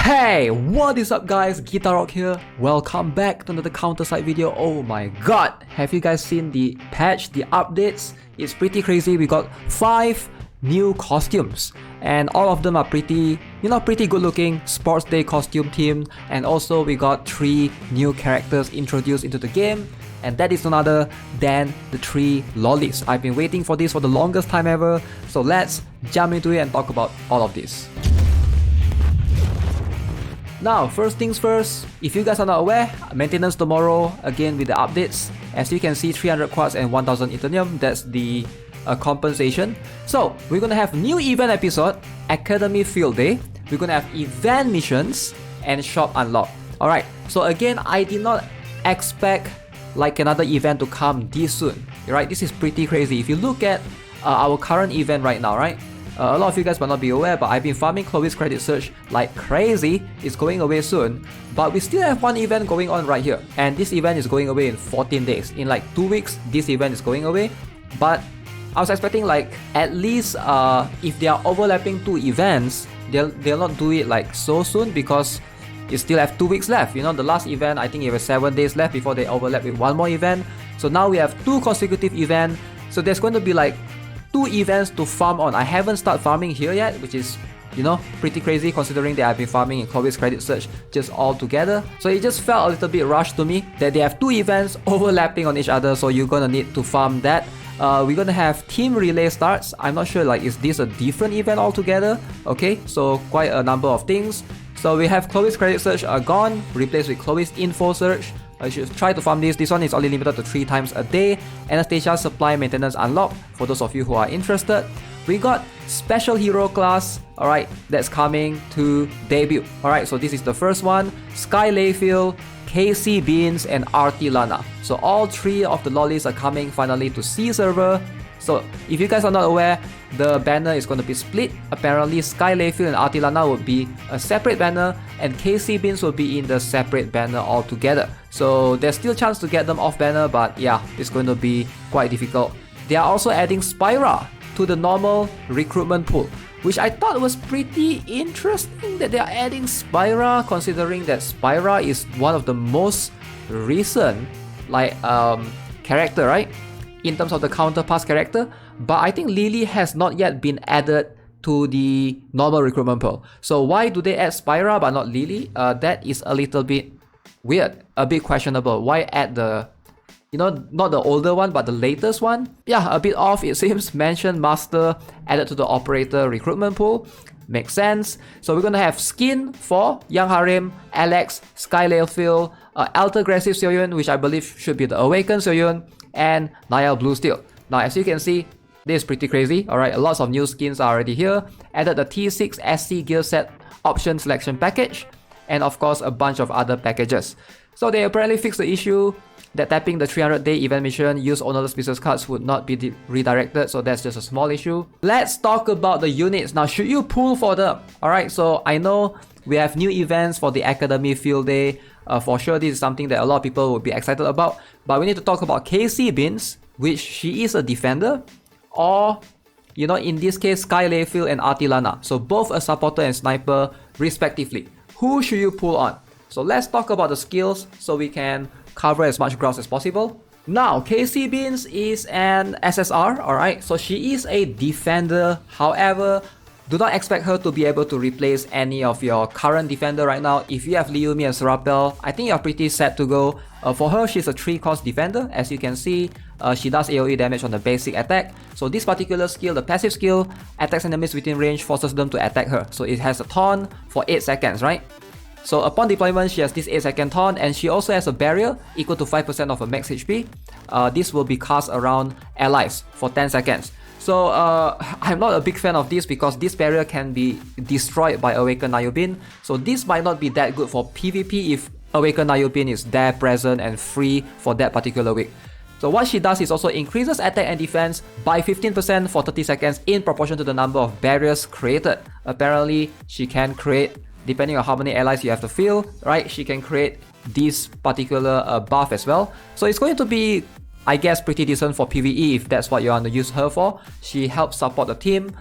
Hey, what is up guys, GuitarRock here. Welcome back to another counter-side video. Oh my god, have you guys seen the patch, the updates? It's pretty crazy. We got 5 new costumes and all of them are pretty good looking, sports day costume themed, and also we got 3 new characters introduced into the game, and that is none other than the 3 LOLIS. I've been waiting for this for the longest time ever, so let's jump into it and talk about all of this. Now, first things first, if you guys are not aware, maintenance tomorrow, again with the updates. As you can see, 300 quartz and 1000 Ethereum, that's the compensation. So, we're gonna have new event episode, Academy Field Day, we're gonna have event missions, and shop unlock. Alright, so again, I did not expect like another event to come this soon. Right, this is pretty crazy. If you look at our current event right now, right? A lot of you guys might not be aware, but I've been farming Chloe's credit search like crazy. It's going away soon, but we still have one event going on right here, and this event is going away in 14 days. In like 2 weeks, this event is going away. But I was expecting like at least if they are overlapping 2 events, they'll not do it like so soon, because you still have 2 weeks left. You know, the last event, I think it was 7 days left before they overlap with one more event. So now we have 2 consecutive events. So there's going to be like 2 events to farm on. I haven't started farming here yet, which is, you know, pretty crazy considering that I've been farming in Chloe's credit search just all together. So it just felt a little bit rushed to me that they have 2 events overlapping on each other, so you're gonna need to farm that. We're gonna have team relay starts. I'm not sure, like, is this a different event altogether? Okay, so quite a number of things. So we have Chloe's credit search gone, replaced with Chloe's info search. I should try to farm this. This one is only limited to 3 times a day. Anastasia supply maintenance unlocked for those of you who are interested. We got special hero class, alright, that's coming to debut. Alright, so this is the first one. Sky Layfield, KC Beans, and RT Lana. So all 3 of the LOLIS are coming finally to C server. So if you guys are not aware, the banner is going to be split. Apparently Sky Layfield and RT Lana will be a separate banner, and KC Beans will be in the separate banner altogether. So there's still a chance to get them off banner, but yeah, it's going to be quite difficult. They are also adding Spyra to the normal recruitment pool, which I thought was pretty interesting that they are adding Spyra, considering that Spyra is one of the most recent character, right? In terms of the counterpass character, but I think Lily has not yet been added to the normal recruitment pool. So why do they add Spyra but not Lily? That is a little bit weird, a bit questionable. Why add the, you know, not the older one but the latest one? Yeah, a bit off it seems. Mansion Master added to the operator recruitment pool. Makes sense. So we're gonna have skin for Young Harem, Alex, Sky Layfield, Alteraggressive Seoyun, which I believe should be the Awakened Seoyun, and Niall Blue Steel. Now as you can see, this is pretty crazy. Alright, lots of new skins are already here. Added the T6 SC gear set option selection package, and of course a bunch of other packages. So they apparently fixed the issue that tapping the 300-day event mission use ownerless business cards would not be redirected, so that's just a small issue. Let's talk about the units. Now, should you pull for them? Alright, so I know we have new events for the Academy Field Day. For sure, this is something that a lot of people will be excited about. But we need to talk about KC Beans, which she is a defender, or, you know, in this case, Sky Layfield and RT Lana. So both a supporter and sniper, respectively. Who should you pull on? So let's talk about the skills so we can cover as much ground as possible. Now, KC Beans is an SSR, alright? So she is a defender. However, do not expect her to be able to replace any of your current defender right now. If you have Liumi and Serapel, I think you're pretty set to go. For her, she's a 3-cost defender. As you can see, she does AoE damage on the basic attack. So this particular skill, the passive skill, attacks enemies within range, forces them to attack her. So it has a taunt for 8 seconds, right? So upon deployment, she has this 8-second taunt, and she also has a barrier equal to 5% of her max HP. This will be cast around allies for 10 seconds. So I'm not a big fan of this because this barrier can be destroyed by Awakened Nayubin. So this might not be that good for PvP if Awakened Nayubin is there present and free for that particular week. So what she does is also increases attack and defense by 15% for 30 seconds in proportion to the number of barriers created. Apparently, she can create, depending on how many allies you have to fill, right? She can create this particular buff as well. So it's going to be, I guess, pretty decent for PvE if that's what you want to use her for. She helps support the team,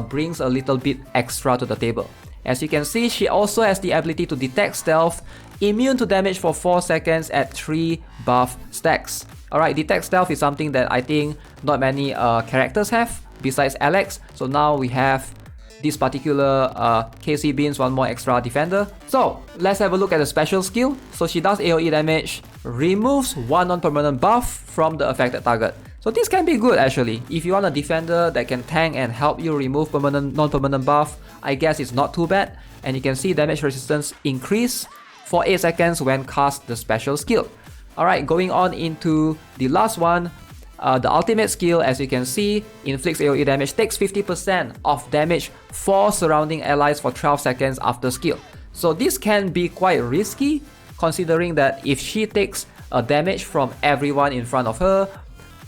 brings a little bit extra to the table. As you can see, she also has the ability to detect stealth, immune to damage for 4 seconds at 3 buff stacks. Alright, detect stealth is something that I think not many characters have besides Alex. So now we have this particular KC Beans, one more extra defender. So let's have a look at the special skill. So she does AoE damage, removes one non-permanent buff from the affected target. So this can be good actually. If you want a defender that can tank and help you remove non-permanent buff, I guess it's not too bad. And you can see damage resistance increase for 8 seconds when cast the special skill. Alright, going on into the last one. The ultimate skill, as you can see, inflicts AoE damage, takes 50% of damage for surrounding allies for 12 seconds after skill. So this can be quite risky, considering that if she takes damage from everyone in front of her,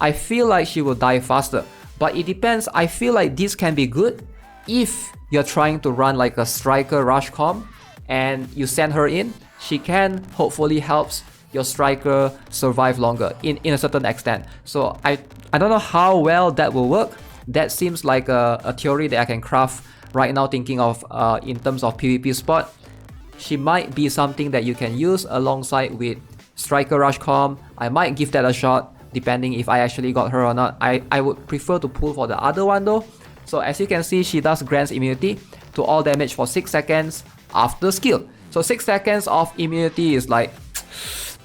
I feel like she will die faster. But it depends. I feel like this can be good if you're trying to run like a striker rush comp and you send her in. She can hopefully helps your striker survive longer in a certain extent. So I don't know how well that will work. That seems like a theory that I can craft right now, thinking of in terms of PvP spot. She might be something that you can use alongside with striker rush comp. I might give that a shot depending if I actually got her or not. I would prefer to pull for the other one though. So as you can see, she does grants immunity to all damage for 6 seconds after skill. So 6 seconds of immunity is like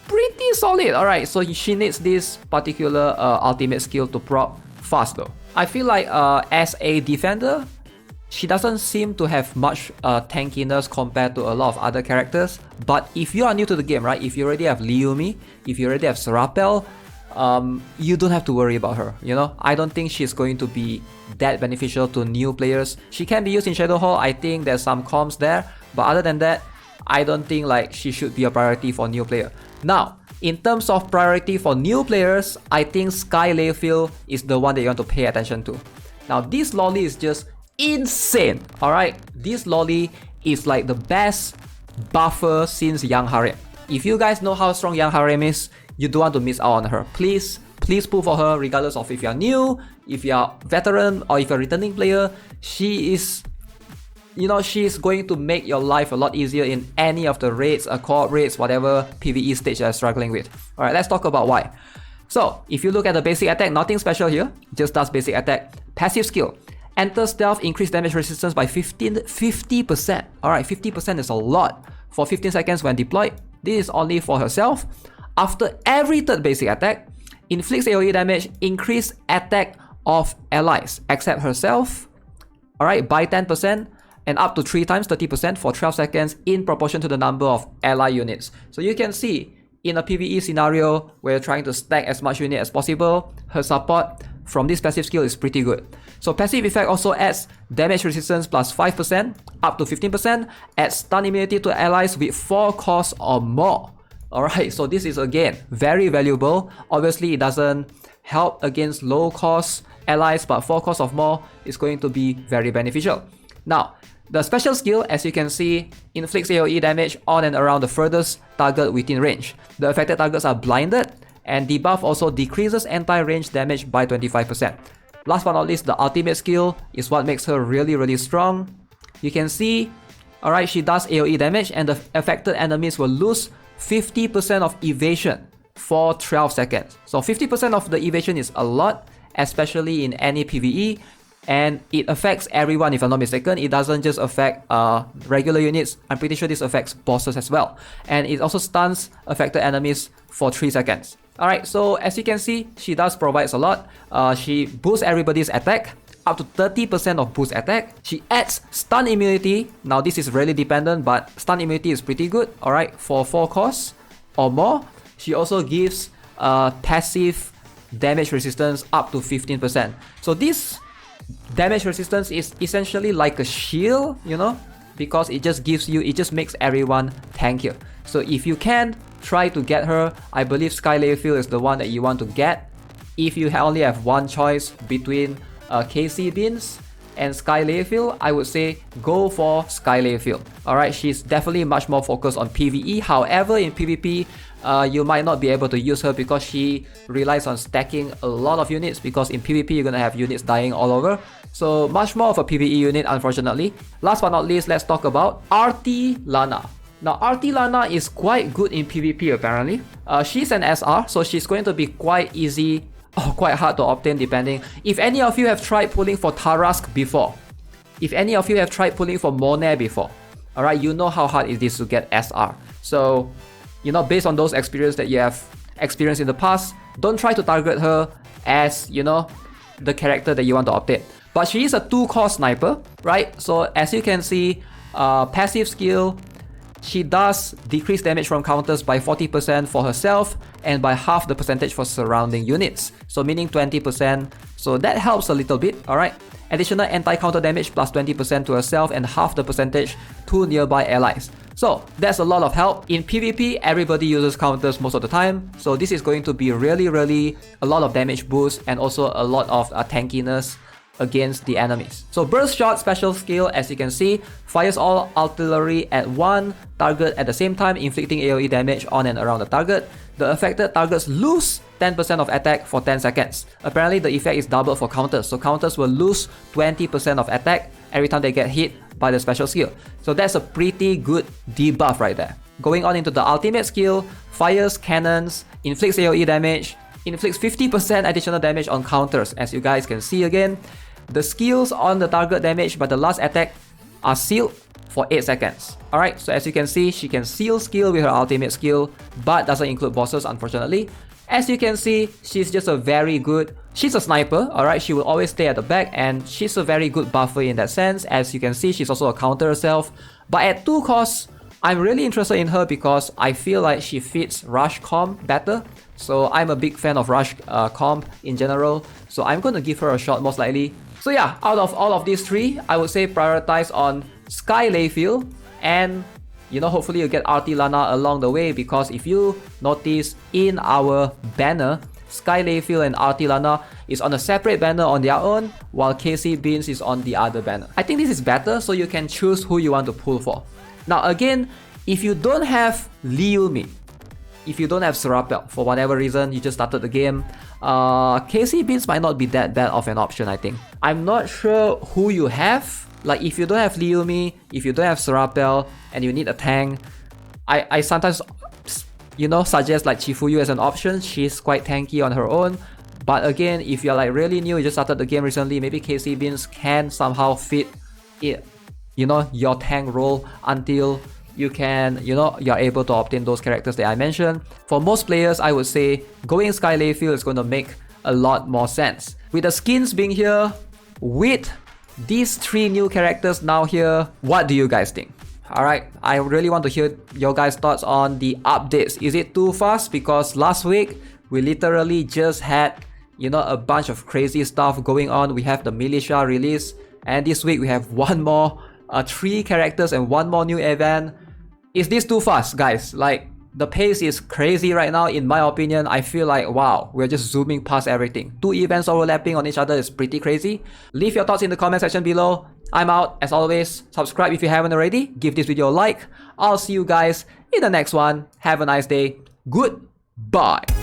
pretty solid. Alright, so she needs this particular ultimate skill to proc fast though. I feel like as a defender, she doesn't seem to have much tankiness compared to a lot of other characters. But if you are new to the game, right, if you already have Liumi, if you already have Serapel, you don't have to worry about her, you know. I don't think she's going to be that beneficial to new players. She can be used in Shadow Hall. I think there's some comms there, but other than that, I don't think like she should be a priority for new player. Now, in terms of priority for new players, I think Sky Layfield is the one that you want to pay attention to. Now, this loli is just insane, alright? This loli is like the best buffer since Young Harem. If you guys know how strong Young Harem is, you don't want to miss out on her. Please pull for her regardless of if you're new, if you're veteran, or if you're a returning player. She is, you know, she's going to make your life a lot easier in any of the raids, co-op raids, whatever PvE stage you're struggling with. Alright, let's talk about why. So, if you look at the basic attack, nothing special here, just does basic attack. Passive skill. Enter stealth, increase damage resistance by 50%. Alright, 50% is a lot for 15 seconds when deployed. This is only for herself. After every third basic attack, inflicts AoE damage, increase attack of allies, except herself, alright, by 10%, and up to 3 times 30% for 12 seconds in proportion to the number of ally units. So you can see, in a PvE scenario where you're trying to stack as much unit as possible, her support from this passive skill is pretty good. So passive effect also adds damage resistance plus 5%, up to 15%, adds stun immunity to allies with 4 costs or more. Alright, so this is again very valuable. Obviously it doesn't help against low cost allies, but 4 costs or more is going to be very beneficial. Now, the special skill, as you can see, inflicts AoE damage on and around the furthest target within range. The affected targets are blinded, and debuff also decreases anti-range damage by 25%. Last but not least, the ultimate skill is what makes her really strong. You can see, alright, she does AoE damage and the affected enemies will lose 50% of evasion for 12 seconds. So 50% of the evasion is a lot, especially in any PvE, and it affects everyone if I'm not mistaken. It doesn't just affect regular units. I'm pretty sure this affects bosses as well. And it also stuns affected enemies for 3 seconds. Alright, so as you can see, she does provides a lot. She boosts everybody's attack, up to 30% of boost attack. She adds stun immunity. Now this is really dependent, but stun immunity is pretty good, alright, for 4 costs or more. She also gives passive damage resistance up to 15%. So this damage resistance is essentially like a shield, you know, because it just gives you, it just makes everyone tankier. So if you can try to get her, I believe Sky Layfield is the one that you want to get. If you only have one choice between KC Beans and Sky Layfield, I would say go for Sky Layfield. Alright, she's definitely much more focused on PvE. However, in PvP, you might not be able to use her because she relies on stacking a lot of units, because in PvP you're gonna have units dying all over. So much more of a PvE unit, unfortunately. Last but not least, let's talk about RT Lana. Now, RT Lana is quite good in PvP apparently. She's an SR, so she's going to be quite easy or quite hard to obtain depending. If any of you have tried pulling for Tarask before, if any of you have tried pulling for Monet before, alright, you know how hard it is to get SR. So, you know, based on those experiences that you have experienced in the past, don't try to target her as, you know, the character that you want to obtain. But she is a 2-core sniper, right? So as you can see, passive skill, she does decrease damage from counters by 40% for herself and by half the percentage for surrounding units. So meaning 20%. So that helps a little bit, alright? Additional anti-counter damage plus 20% to herself and half the percentage to nearby allies. So that's a lot of help. In PvP, everybody uses counters most of the time. So this is going to be really a lot of damage boost and also a lot of tankiness against the enemies. So burst shot special skill, as you can see, fires all artillery at one target at the same time, inflicting AoE damage on and around the target. The affected targets lose 10% of attack for 10 seconds. Apparently the effect is doubled for counters, so counters will lose 20% of attack every time they get hit by the special skill. So that's a pretty good debuff right there. Going on into the ultimate skill, fires cannons, inflicts AoE damage, inflicts 50% additional damage on counters, as you guys can see again. The skills on the target damage by the last attack are sealed for 8 seconds. Alright, so as you can see, she can seal skill with her ultimate skill, but doesn't include bosses, unfortunately. As you can see, she's just a very good... She's a sniper, alright? She will always stay at the back, and she's a very good buffer in that sense. As you can see, she's also a counter herself. But at 2 costs, I'm really interested in her because I feel like she fits Rush comp better. So I'm a big fan of Rush comp in general. So I'm going to give her a shot most likely. So yeah, out of all of these 3, I would say prioritize on Sky Layfield, and you know, hopefully you get RT Lana along the way, because if you notice in our banner, Sky Layfield and RT Lana is on a separate banner on their own, while KC Beans is on the other banner. I think this is better, so you can choose who you want to pull for. Now again, if you don't have Liumi, if you don't have Serapel, for whatever reason, you just started the game, KC Beans might not be that bad of an option, I think. I'm not sure who you have. Like if you don't have Liumi, if you don't have Serapel, and you need a tank, I sometimes, you know, suggest like Chifuyu as an option. She's quite tanky on her own. But again, if you're like really new, you just started the game recently, maybe KC Beans can somehow fit it, you know, your tank role until you can, you know, you're able to obtain those characters that I mentioned. For most players, I would say going Sky Layfield is going to make a lot more sense. With the skins being here, with these 3 new characters now here, what do you guys think? Alright, I really want to hear your guys' thoughts on the updates. Is it too fast? Because last week, we literally just had, you know, a bunch of crazy stuff going on. We have the Militia release, and this week we have one more, 3 characters and 1 more new event. Is this too fast, guys? Like, the pace is crazy right now, in my opinion. I feel like, wow, we're just zooming past everything. 2 events overlapping on each other is pretty crazy. Leave your thoughts in the comment section below. I'm out. As always, subscribe if you haven't already. Give this video a like. I'll see you guys in the next one. Have a nice day. Goodbye.